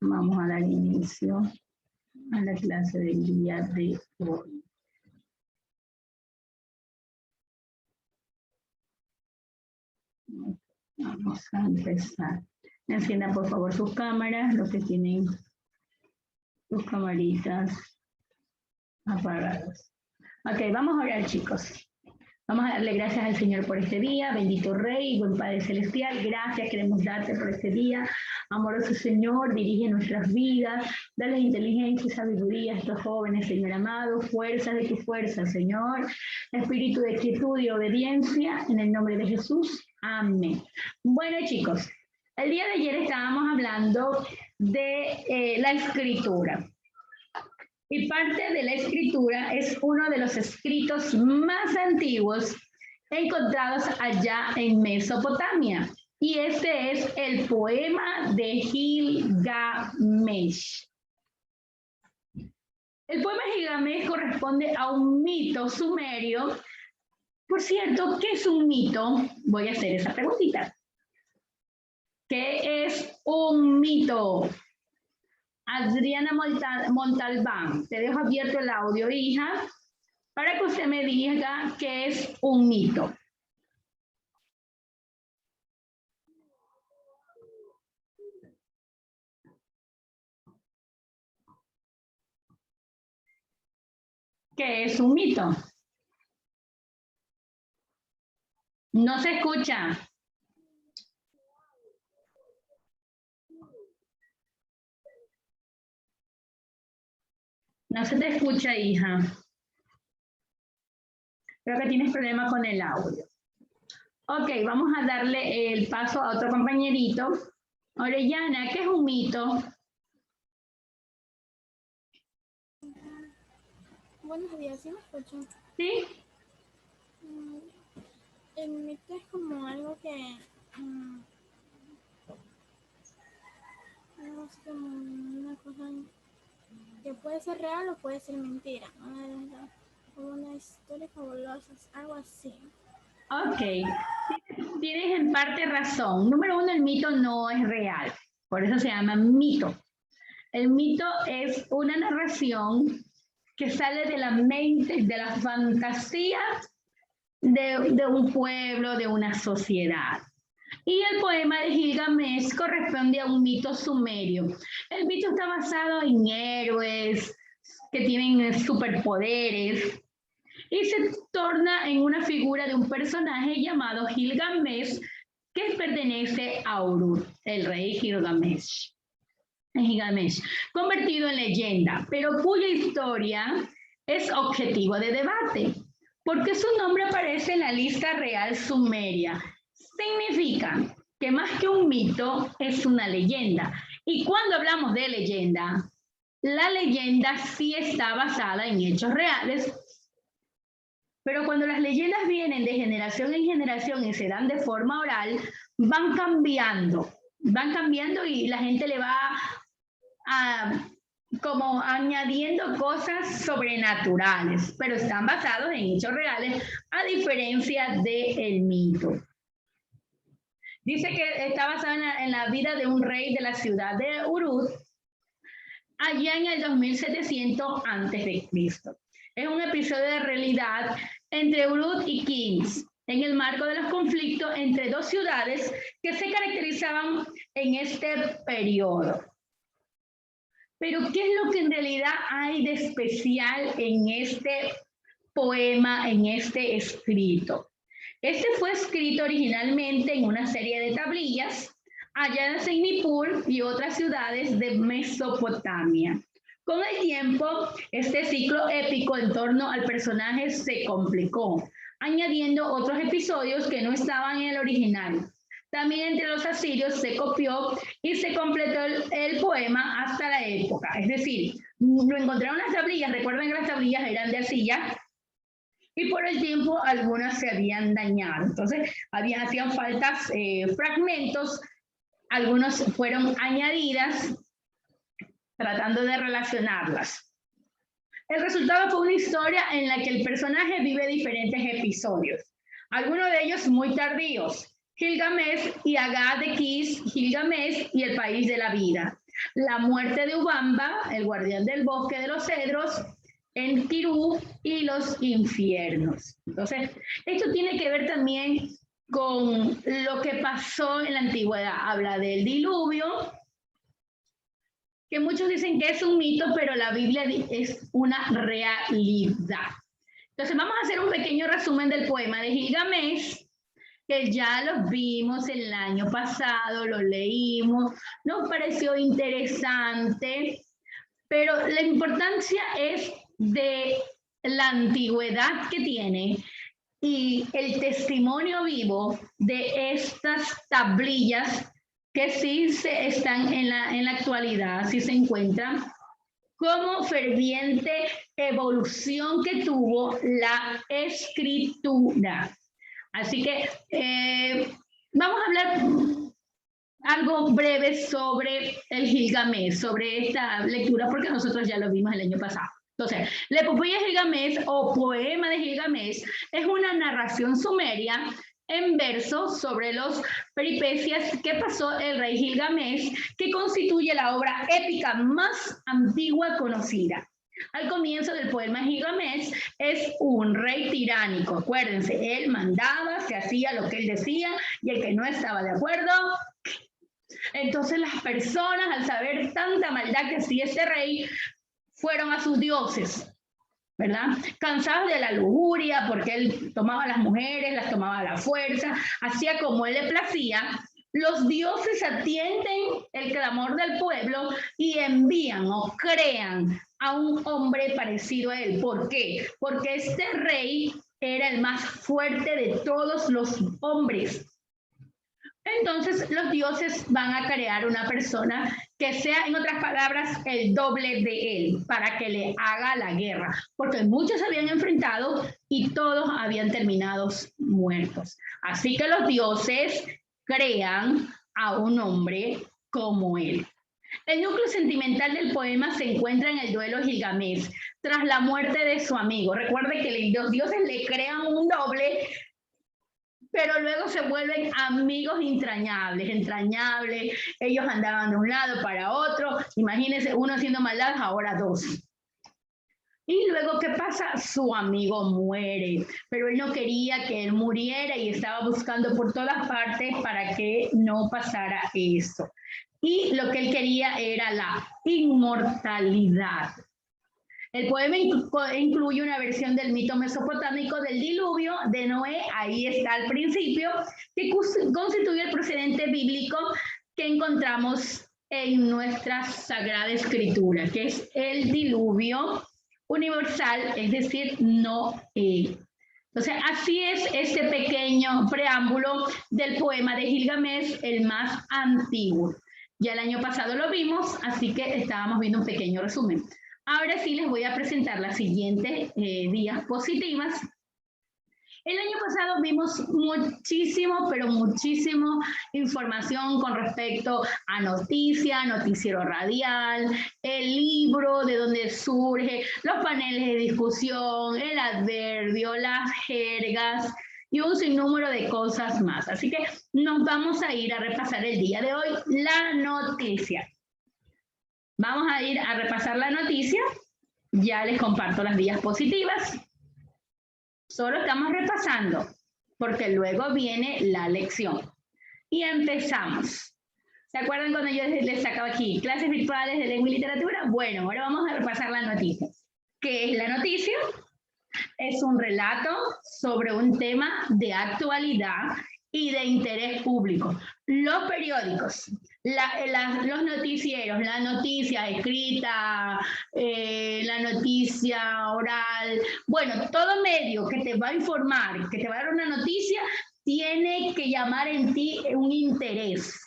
Vamos a dar inicio a la clase del día de hoy. Vamos a empezar. Enciendan por favor sus cámaras, los que tienen sus camaritas apagadas. Ok, vamos a orar, chicos. Vamos a darle gracias al Señor por este día, bendito Rey, buen Padre Celestial, gracias queremos darte por este día. Amoroso Señor, dirige nuestras vidas, dale inteligencia y sabiduría a estos jóvenes, Señor amado, fuerza de tu fuerza, Señor, espíritu de quietud y obediencia, en el nombre de Jesús, amén. Bueno, chicos, el día de ayer estábamos hablando de la escritura. Y parte de la escritura es uno de los escritos más antiguos encontrados allá en Mesopotamia. Y este es el poema de Gilgamesh. El poema Gilgamesh corresponde a un mito sumerio. Por cierto, ¿qué es un mito? Voy a hacer esa preguntita. ¿Qué es un mito? Adriana Montalbán, te dejo abierto el audio, hija, para que usted me diga qué es un mito. ¿Qué es un mito? No se escucha. No se te escucha, hija. Creo que tienes problemas con el audio. Ok, vamos a darle el paso a otro compañerito. Orellana, ¿qué es un mito? Buenos días, ¿sí me escuchan? ¿Sí? El mito es como algo que no es como una cosa que puede ser real o puede ser mentira, como una historia fabulosa, algo así. Ok, tienes en parte razón. Número uno, el mito no es real, por eso se llama mito. El mito es una narración que sale de la mente, de la fantasía de un pueblo, de una sociedad. Y el poema de Gilgamesh corresponde a un mito sumerio. El mito está basado en héroes que tienen superpoderes y se torna en una figura de un personaje llamado Gilgamesh que pertenece a Uruk, el rey Gilgamesh, convertido en leyenda, pero cuya historia es objetivo de debate, porque su nombre aparece en la lista real sumeria. Significa que más que un mito es una leyenda. Y cuando hablamos de leyenda, la leyenda sí está basada en hechos reales, pero cuando las leyendas vienen de generación en generación y se dan de forma oral, van cambiando y la gente le va como añadiendo cosas sobrenaturales, pero están basados en hechos reales, a diferencia del mito. Dice que está basada en la vida de un rey de la ciudad de Uruk, allá en el 2700 a.C. Es un episodio de realidad entre Uruk y Kings, en el marco de los conflictos entre dos ciudades que se caracterizaban en este periodo. Pero, ¿qué es lo que en realidad hay de especial en este poema, en este escrito? Este fue escrito originalmente en una serie de tablillas allá en Nippur y otras ciudades de Mesopotamia. Con el tiempo, este ciclo épico en torno al personaje se complicó, añadiendo otros episodios que no estaban en el original. También entre los asirios se copió y se completó el poema hasta la época. Es decir, lo encontraron las tablillas, recuerden que las tablillas eran de arcilla, y por el tiempo algunas se habían dañado. Entonces, hacían faltas fragmentos, algunos fueron añadidas tratando de relacionarlas. El resultado fue una historia en la que el personaje vive diferentes episodios, algunos de ellos muy tardíos. Gilgamesh y Agad de Kish, Gilgamesh y el país de la vida. la muerte de Ubamba, el guardián del bosque de los cedros, Enkidu y los infiernos. Entonces, esto tiene que ver también con lo que pasó en la antigüedad. Habla del diluvio, que muchos dicen que es un mito, pero la Biblia es una realidad. Entonces vamos a hacer un pequeño resumen del poema de Gilgamesh, que ya lo vimos el año pasado, lo leímos, nos pareció interesante, pero la importancia es de la antigüedad que tiene y el testimonio vivo de estas tablillas que sí están en la actualidad, sí se encuentran, como ferviente evolución que tuvo la escritura. Así que vamos a hablar algo breve sobre el Gilgamesh, sobre esta lectura, porque nosotros ya lo vimos el año pasado. Entonces, la epopeya de Gilgamesh o poema de Gilgamesh es una narración sumeria en verso sobre los peripecias que pasó el rey Gilgamesh, que constituye la obra épica más antigua conocida. Al comienzo del poema Gilgamesh es un rey tiránico. Acuérdense, él mandaba, se hacía lo que él decía y el que no estaba de acuerdo. Entonces las personas, al saber tanta maldad que hacía este rey, fueron a sus dioses, ¿verdad? Cansados de la lujuria, porque él tomaba a las mujeres, las tomaba a la fuerza, hacía como él le placía. Los dioses atienden el clamor del pueblo y envían o crean a un hombre parecido a él. ¿Por qué? Porque este rey era el más fuerte de todos los hombres. Entonces los dioses van a crear una persona que sea, en otras palabras, el doble de él, para que le haga la guerra, porque muchos se habían enfrentado y todos habían terminado muertos. Así que los dioses crean a un hombre como él. El núcleo sentimental del poema se encuentra en el duelo de Gilgamesh tras la muerte de su amigo. Recuerde que los dioses le crean un doble, pero luego se vuelven amigos entrañables. Ellos andaban de un lado para otro. Imagínense, uno haciendo maldad, ahora dos. Y luego, ¿qué pasa? Su amigo muere, pero él no quería que él muriera y estaba buscando por todas partes para que no pasara eso. Y lo que él quería era la inmortalidad. El poema incluye una versión del mito mesopotámico del diluvio de Noé, ahí está al principio, que constituye el precedente bíblico que encontramos en nuestra Sagrada Escritura, que es el diluvio universal, es decir, Noé. Entonces, así es este pequeño preámbulo del poema de Gilgamesh, el más antiguo. Ya el año pasado lo vimos, así que estábamos viendo un pequeño resumen. Ahora sí les voy a presentar las siguientes diapositivas. El año pasado vimos muchísimo, pero muchísimo información con respecto a noticias, noticiero radial, el libro, de dónde surge, los paneles de discusión, el adverbio, las jergas y un sinnúmero de cosas más. Así que nos vamos a ir a repasar el día de hoy la noticia. Vamos a ir a repasar la noticia. Ya les comparto las diapositivas. Solo estamos repasando, porque luego viene la lección. Y empezamos. ¿Se acuerdan cuando yo les sacaba aquí clases virtuales de lengua y literatura? Bueno, ahora vamos a repasar la noticia. ¿Qué es la noticia? Es un relato sobre un tema de actualidad y de interés público. Los periódicos, los noticieros, la noticia escrita, la noticia oral, bueno, todo medio que te va a informar, que te va a dar una noticia, tiene que llamar en ti un interés.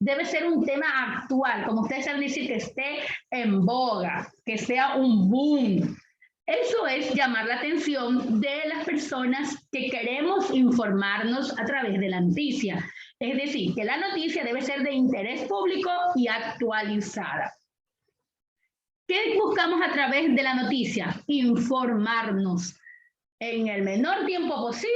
Debe ser un tema actual, como ustedes saben decir, que esté en boga, que sea un boom. Eso es llamar la atención de las personas que queremos informarnos a través de la noticia. Es decir, que la noticia debe ser de interés público y actualizada. ¿Qué buscamos a través de la noticia? Informarnos en el menor tiempo posible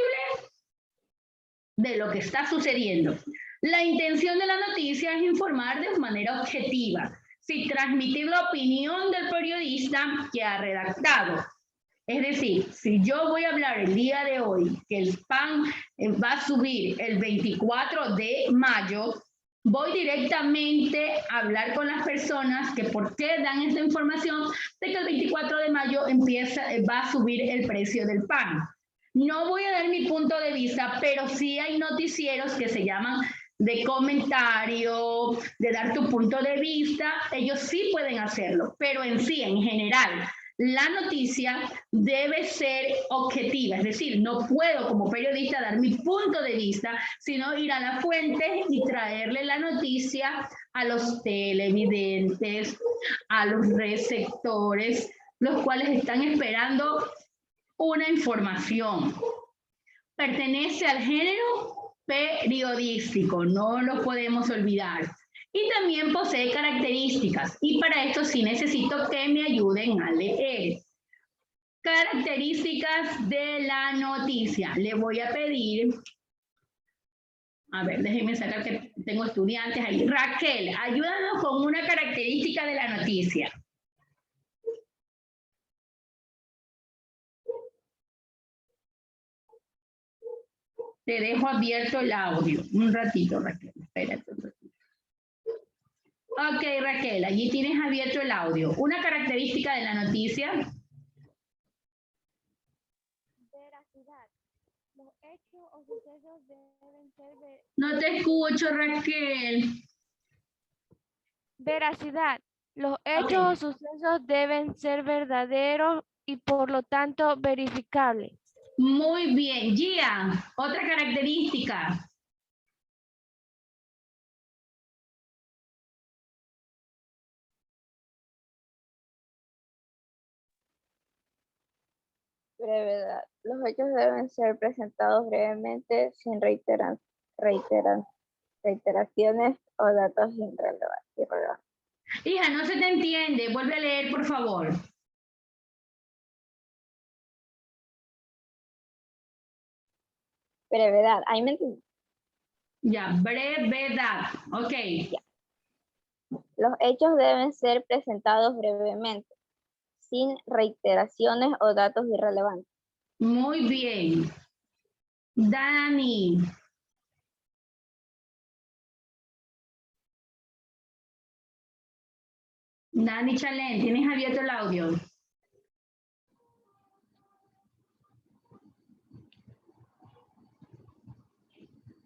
de lo que está sucediendo. La intención de la noticia es informar de manera objetiva, sin transmitir la opinión del periodista que ha redactado. Es decir, si yo voy a hablar el día de hoy que el PAN va a subir el 24 de mayo, voy directamente a hablar con las personas que por qué dan esta información de que el 24 de mayo va a subir el precio del pan. No voy a dar mi punto de vista, pero sí hay noticieros que se llaman de comentario, de dar tu punto de vista, ellos sí pueden hacerlo, pero en sí, en general, la noticia debe ser objetiva, es decir, no puedo como periodista dar mi punto de vista, sino ir a la fuente y traerle la noticia a los televidentes, a los receptores, los cuales están esperando una información. Pertenece al género periodístico, no lo podemos olvidar. Y también posee características, y para esto sí necesito que me ayuden a leer. Características de la noticia. Le voy a pedir, a ver, déjenme sacar que tengo estudiantes ahí. Raquel, ayúdanos con una característica de la noticia. Te dejo abierto el audio. Un ratito, Raquel. Espérate un ratito. Ok, Raquel, allí tienes abierto el audio. Una característica de la noticia. Veracidad. Los hechos o sucesos deben ser... No te escucho, Raquel. Veracidad. Los hechos o sucesos deben ser verdaderos y por lo tanto verificables. Muy bien. Gia, otra característica. Brevedad. Los hechos deben ser presentados brevemente, sin reiteraciones o datos irrelevantes. Hija, no se te entiende. Vuelve a leer, por favor. Brevedad. Ahí me entendí. Ya, brevedad. Ok. Ya. Los hechos deben ser presentados brevemente, sin reiteraciones o datos irrelevantes. Muy bien. Dani. Dani Chalén, ¿tienes abierto el audio?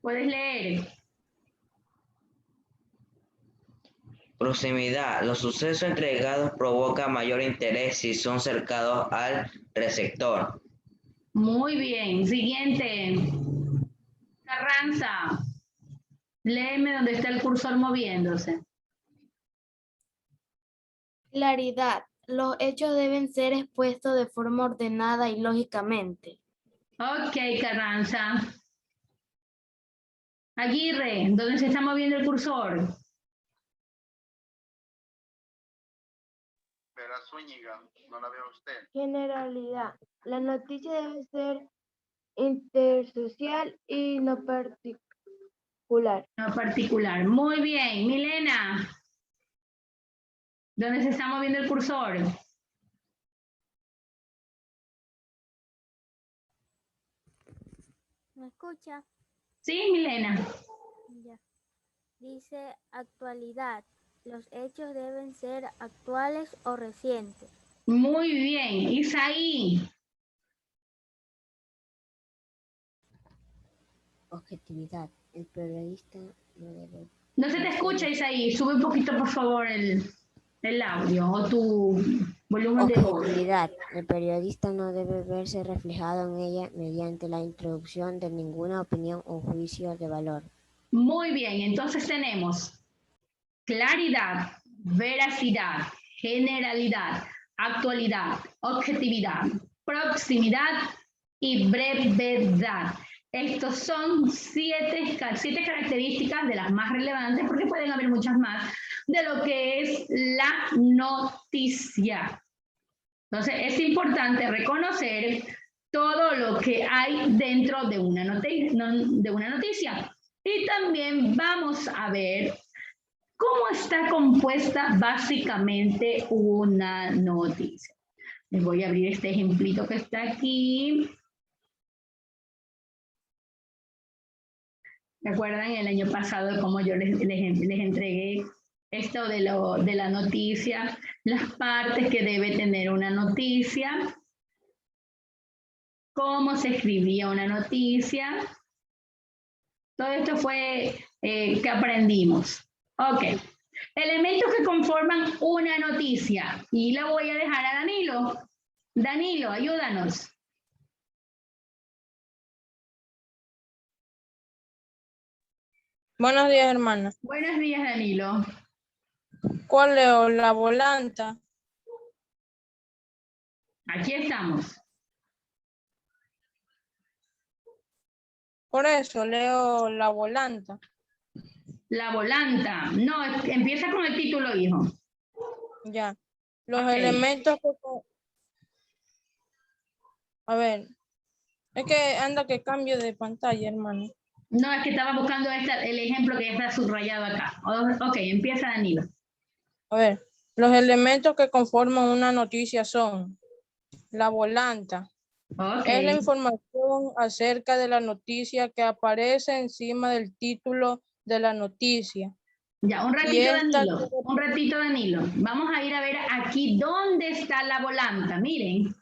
¿Puedes leer? Proximidad. Los sucesos entregados provocan mayor interés si son cercanos al receptor. Muy bien. Siguiente. Carranza. Léeme dónde está el cursor moviéndose. Claridad. Los hechos deben ser expuestos de forma ordenada y lógicamente. Ok, Carranza. Aguirre, ¿dónde se está moviendo el cursor? Vera Zúñiga, no la veo usted. Generalidad. La noticia debe ser intersocial y no particular. No particular. Muy bien. Milena. ¿Dónde se está moviendo el cursor? ¿Me escucha? Sí, Milena. Ya. Dice actualidad. Los hechos deben ser actuales o recientes. Muy bien. Isaí. Objetividad. El periodista no debe... No se te escucha, Isaí. Sube un poquito, por favor, el audio o tu volumen de voz. Objetividad. El periodista no debe verse reflejado en ella mediante la introducción de ninguna opinión o juicio de valor. Muy bien. Entonces tenemos claridad, veracidad, generalidad, actualidad, objetividad, proximidad y brevedad. Estos son siete características de las más relevantes, porque pueden haber muchas más, de lo que es la noticia. Entonces, es importante reconocer todo lo que hay dentro de una noticia. Y también vamos a ver cómo está compuesta básicamente una noticia. Les voy a abrir este ejemplito que está aquí. ¿Recuerdan el año pasado cómo yo les entregué esto de la noticia? Las partes que debe tener una noticia. Cómo se escribía una noticia. Todo esto fue que aprendimos. Ok. Elementos que conforman una noticia. Y la voy a dejar a Danilo. Danilo, ayúdanos. Buenos días, hermana. Buenos días, Danilo. ¿Cuál leo? La volanta. Aquí estamos. Por eso leo la volanta. La volanta. No, empieza con el título, hijo. Ya. Los Ok. elementos que... A ver. Es que anda que cambio de pantalla, hermano. No, es que estaba buscando el ejemplo que ya está subrayado acá. Ok, empieza Danilo. A ver. Los elementos que conforman una noticia son la volanta. Ok. Es la información acerca de la noticia que aparece encima del título de la noticia. Ya, un ratito, Y esta- Danilo. Un ratito, Danilo. Vamos a ir a ver aquí dónde está la volanta. Miren.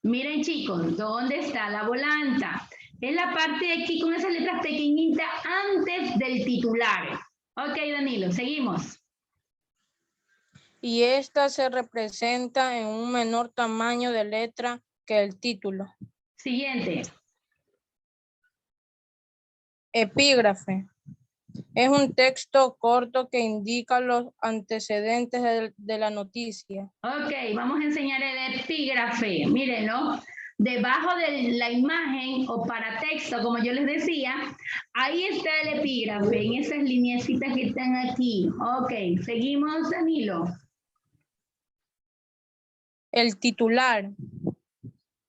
Miren, chicos, ¿dónde está la volanta? Es la parte de aquí con esas letras pequeñitas antes del titular. Ok, Danilo, seguimos. Y esta se representa en un menor tamaño de letra que el título. Siguiente. Epígrafe. Es un texto corto que indica los antecedentes de la noticia. Ok, vamos a enseñar el epígrafe. Mírenlo. Debajo de la imagen o paratexto, como yo les decía, ahí está el epígrafe, en esas lineecitas que están aquí. Ok, seguimos, Danilo. El titular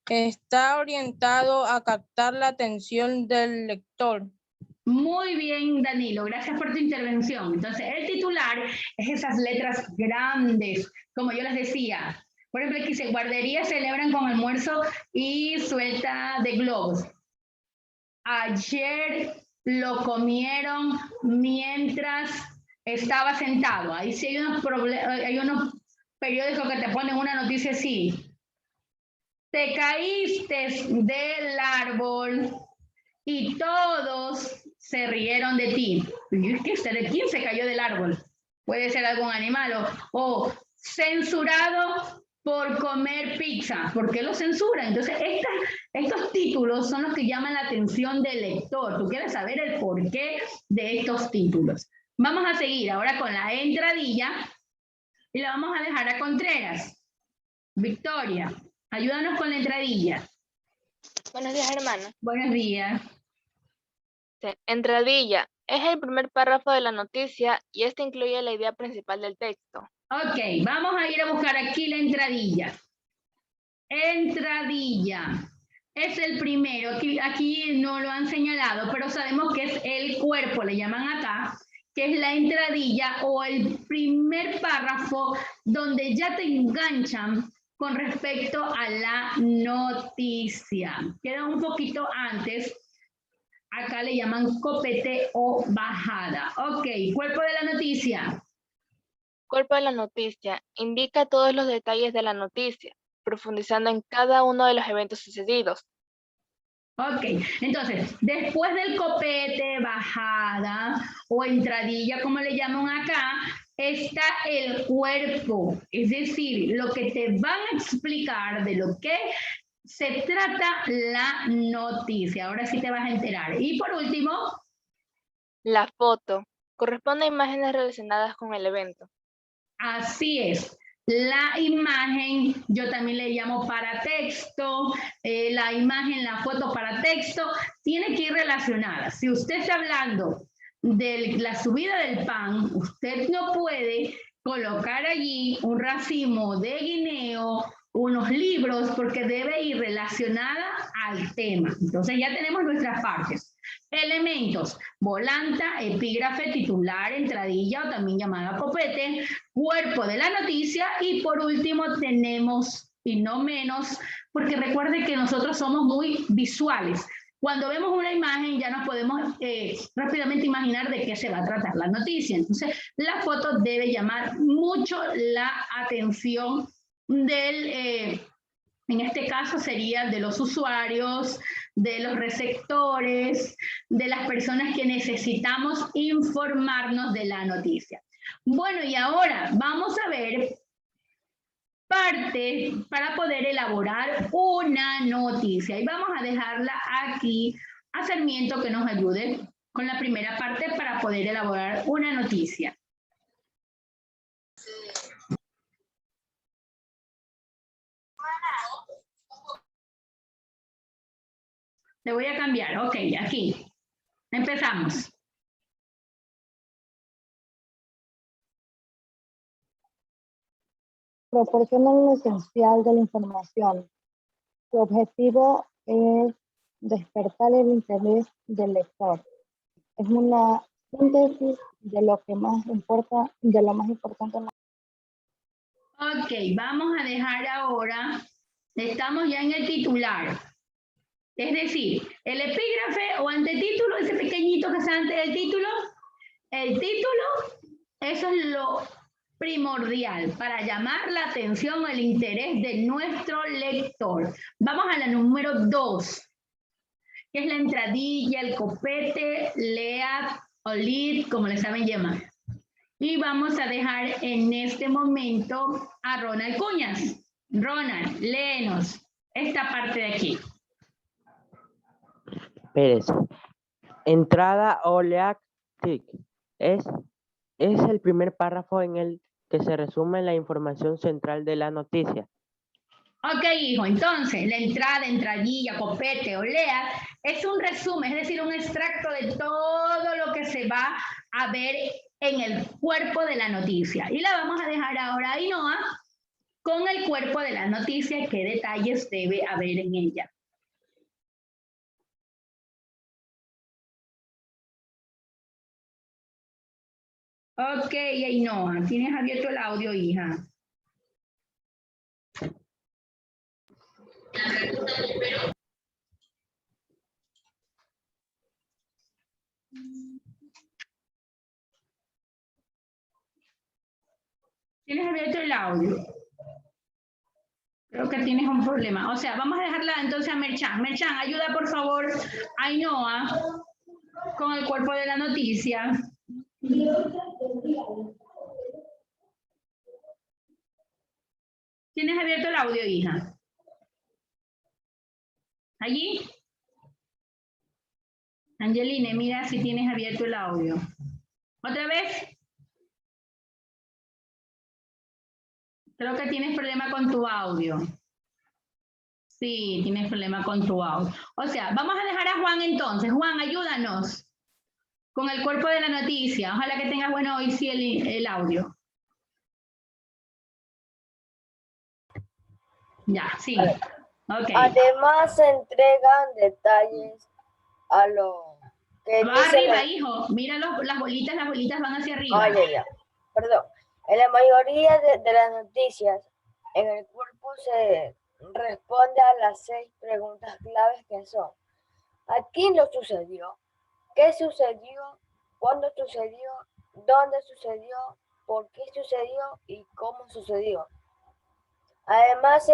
está orientado a captar la atención del lector. Muy bien, Danilo, gracias por tu intervención. Entonces, el titular es esas letras grandes, como yo les decía. Por ejemplo, aquí dice, guarderías celebran con almuerzo y suelta de globos. Ayer lo comieron mientras estaba sentado. Ahí sí hay unos periódicos que te ponen una noticia así. Te caíste del árbol y todos se rieron de ti. ¿Quién se cayó del árbol? Puede ser algún animal o censurado por comer pizza. ¿Por qué lo censuran? Entonces, estos títulos son los que llaman la atención del lector. Tú quieres saber el porqué de estos títulos. Vamos a seguir ahora con la entradilla y la vamos a dejar a Contreras. Victoria, ayúdanos con la entradilla. Buenos días, hermana. Buenos días. Entradilla. Es el primer párrafo de la noticia y este incluye la idea principal del texto. Ok, vamos a ir a buscar aquí la entradilla. Entradilla. Es el primero. Aquí no lo han señalado, pero sabemos que es el cuerpo, le llaman acá, que es la entradilla o el primer párrafo donde ya te enganchan con respecto a la noticia. Queda un poquito antes. Acá le llaman copete o bajada. Ok, cuerpo de la noticia. Cuerpo de la noticia. Indica todos los detalles de la noticia, profundizando en cada uno de los eventos sucedidos. Ok, entonces, después del copete, bajada o entradilla, como le llaman acá, está el cuerpo, es decir, lo que te van a explicar de lo que se trata la noticia. Ahora sí te vas a enterar. Y por último, La foto. Corresponde a imágenes relacionadas con el evento. así es. La imagen, yo también le llamo paratexto, la imagen, la foto paratexto, tiene que ir relacionada. Si usted está hablando de la subida del pan, usted no puede colocar allí un racimo de guineo, unos libros, porque debe ir relacionada al tema. Entonces ya tenemos nuestras partes. elementos: volanta, epígrafe, titular, entradilla o también llamada copete, cuerpo de la noticia y por último tenemos, y no menos, porque recuerde que nosotros somos muy visuales. Cuando vemos una imagen ya nos podemos rápidamente imaginar de qué se va a tratar la noticia. Entonces, la foto debe llamar mucho la atención del, en este caso sería de los usuarios, de los receptores, de las personas que necesitamos informarnos de la noticia. Bueno, y ahora vamos a ver parte para poder elaborar una noticia. Y vamos a dejarla aquí a Sarmiento que nos ayude con la primera parte para poder elaborar una noticia. Le voy a cambiar. Ok, aquí. Empezamos. Proporcionan lo esencial de la información. Su objetivo es despertar el interés del lector. Es una síntesis de lo que más importa, de lo más importante en la... Ok, vamos a dejar ahora, estamos ya en el titular. Es decir, el epígrafe o antetítulo, ese pequeñito que está antes del título, el título, eso es lo primordial para llamar la atención o el interés de nuestro lector. Vamos a la número 2, que es la entradilla, el copete, lead o lead, como le saben llamar. Y vamos a dejar en este momento a Ronald Cuñas. Ronald, léenos esta parte de aquí. Pérez. Entrada o lead tick es el primer párrafo en el que se resume la información central de la noticia. Ok, hijo, entonces la entrada, entradilla, copete o lead es un resumen, es decir, un extracto de todo lo que se va a ver en el cuerpo de la noticia. Y la vamos a dejar ahora a Ainhoa con el cuerpo de la noticia, qué detalles debe haber en ella. Ok, Ainhoa, tienes abierto el audio, hija. Tienes abierto el audio. Creo que tienes un problema. O sea, vamos a dejarla entonces a Merchan. Merchan, ayuda por favor a Ainhoa con el cuerpo de la noticia. ¿Tienes abierto el audio, hija? ¿Allí? Angeline, mira si tienes abierto el audio. ¿Otra vez? Creo que tienes problema con tu audio. Sí, tienes problema con tu audio. O sea, vamos a dejar a Juan entonces. Juan, ayúdanos con el cuerpo de la noticia. Ojalá que tengas bueno hoy sí el audio. Ya, sí. Okay. Además se entregan detalles a lo que va arriba, hijo. Mira las bolitas van hacia arriba. Ya. Perdón. En la mayoría de las noticias, en el cuerpo se responde a las 6 preguntas claves que son: ¿a quién lo sucedió? ¿Qué sucedió? ¿Cuándo sucedió? ¿Dónde sucedió? ¿Por qué sucedió? ¿Y cómo sucedió? Además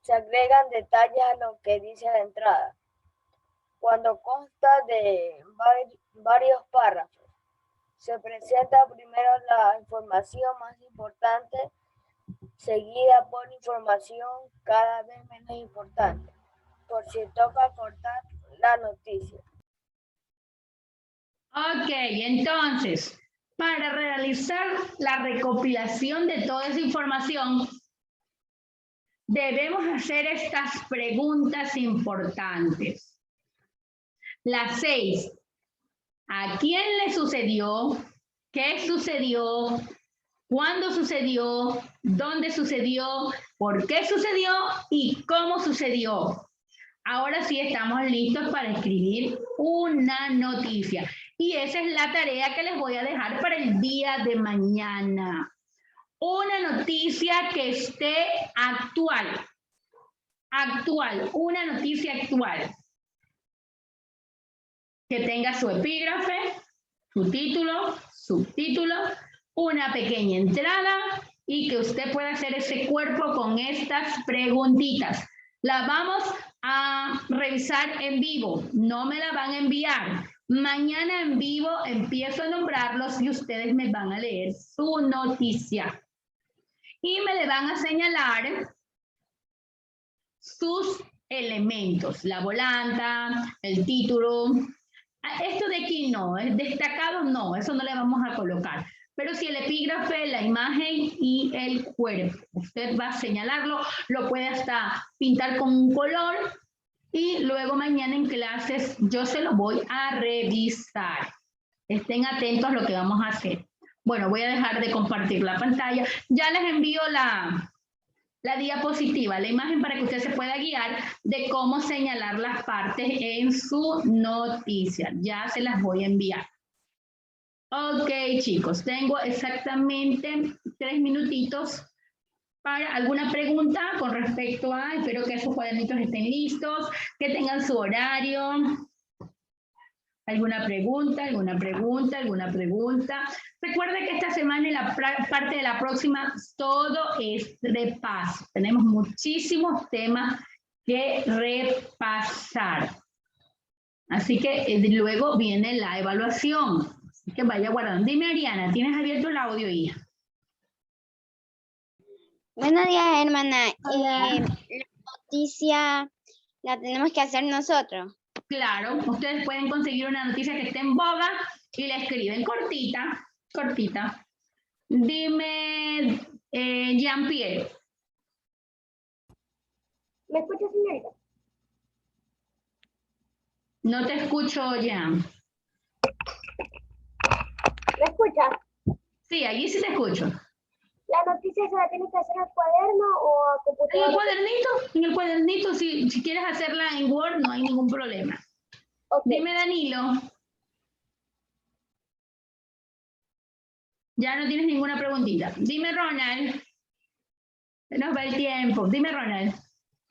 se agregan detalles a lo que dice la entrada, cuando consta de varios párrafos. Se presenta primero la información más importante, seguida por información cada vez menos importante, por si toca cortar la noticia. Ok, entonces, para realizar la recopilación de toda esa información, debemos hacer estas preguntas importantes. Las 6. ¿A quién le sucedió? ¿Qué sucedió? ¿Cuándo sucedió? ¿Dónde sucedió? ¿Por qué sucedió? ¿Y cómo sucedió? Ahora sí estamos listos para escribir una noticia. Y esa es la tarea que les voy a dejar para el día de mañana. Una noticia que esté actual. Actual, una noticia actual. Que tenga su epígrafe, su título, subtítulo, una pequeña entrada y que usted pueda hacer ese cuerpo con estas preguntitas. La vamos a revisar en vivo, no me la van a enviar. Mañana en vivo empiezo a nombrarlos y ustedes me van a leer su noticia. Y me le van a señalar sus elementos, la volanta, el título. Esto de aquí no, el destacado no, eso no le vamos a colocar. Pero si el epígrafe, la imagen y el cuerpo, usted va a señalarlo, lo puede hasta pintar con un color y luego mañana en clases yo se lo voy a revisar. Estén atentos a lo que vamos a hacer. Bueno, voy a dejar de compartir la pantalla. Ya les envío la diapositiva, la imagen para que usted se pueda guiar de cómo señalar las partes en su noticia. Ya se las voy a enviar. Ok, chicos, tengo exactamente 3 minutitos para alguna pregunta con respecto a, espero que esos cuadernitos estén listos, que tengan su horario. ¿Alguna pregunta? ¿Alguna pregunta? ¿Alguna pregunta? Recuerde que esta semana y la parte de la próxima todo es repaso. Tenemos muchísimos temas que repasar. Así que luego viene la evaluación. Así que vaya guardando. Dime, Ariana, ¿tienes abierto el audio, hija? Buenos días, hermana. La noticia la tenemos que hacer nosotros. Claro, ustedes pueden conseguir una noticia que esté en boga y la escriben cortita, cortita. Dime, Jean-Pierre. ¿Me escucha, señorita? No te escucho, Jean. ¿Me escucha? Sí, allí sí te escucho. ¿La noticia se la tiene que hacer al cuaderno o a computadora? En el cuadernito, si quieres hacerla en Word, no hay ningún problema. Okay. Dime, Danilo. Ya no tienes ninguna preguntita. Dime, Ronald. Se nos va el tiempo. Dime, Ronald.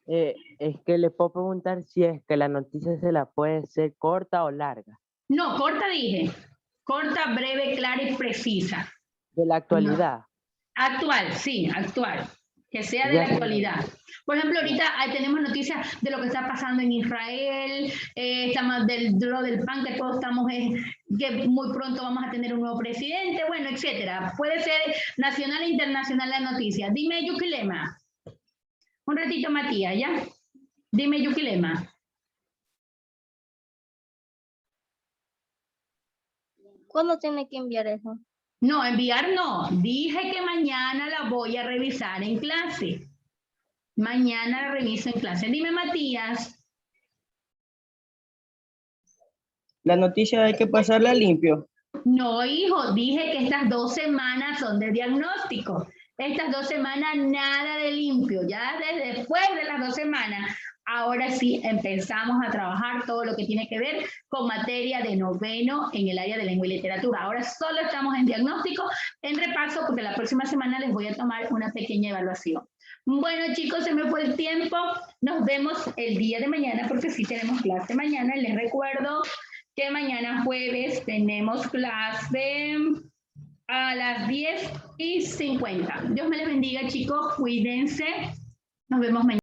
Es que le puedo preguntar si es que la noticia se la puede hacer corta o larga. No, corta dije. Corta, breve, clara y precisa. De la actualidad. No. Actual, sí, actual. Que sea de la actualidad. Por ejemplo, ahorita tenemos noticias de lo que está pasando en Israel, estamos lo del PAN, que todos estamos, que muy pronto vamos a tener un nuevo presidente, bueno, etcétera. Puede ser nacional e internacional la noticia. Dime, Yuquilema. Un ratito, Matías, ¿ya? Dime, Yuquilema. ¿Cuándo tiene que enviar eso? No, enviar no. Dije que mañana la voy a revisar en clase. Mañana la reviso en clase. Dime, Matías. La noticia hay que pasarla limpio. No, hijo, dije que estas 2 semanas son de diagnóstico. Estas 2 semanas nada de limpio. Ya desde después de las 2 semanas, ahora sí empezamos a trabajar todo lo que tiene que ver con materia de noveno en el área de lengua y literatura. Ahora solo estamos en diagnóstico, en repaso, porque la próxima semana les voy a tomar una pequeña evaluación. Bueno, chicos, se me fue el tiempo. Nos vemos el día de mañana, porque sí tenemos clase mañana. Les recuerdo que mañana jueves tenemos clase a las 10:50. Dios me les bendiga, chicos. Cuídense. Nos vemos mañana.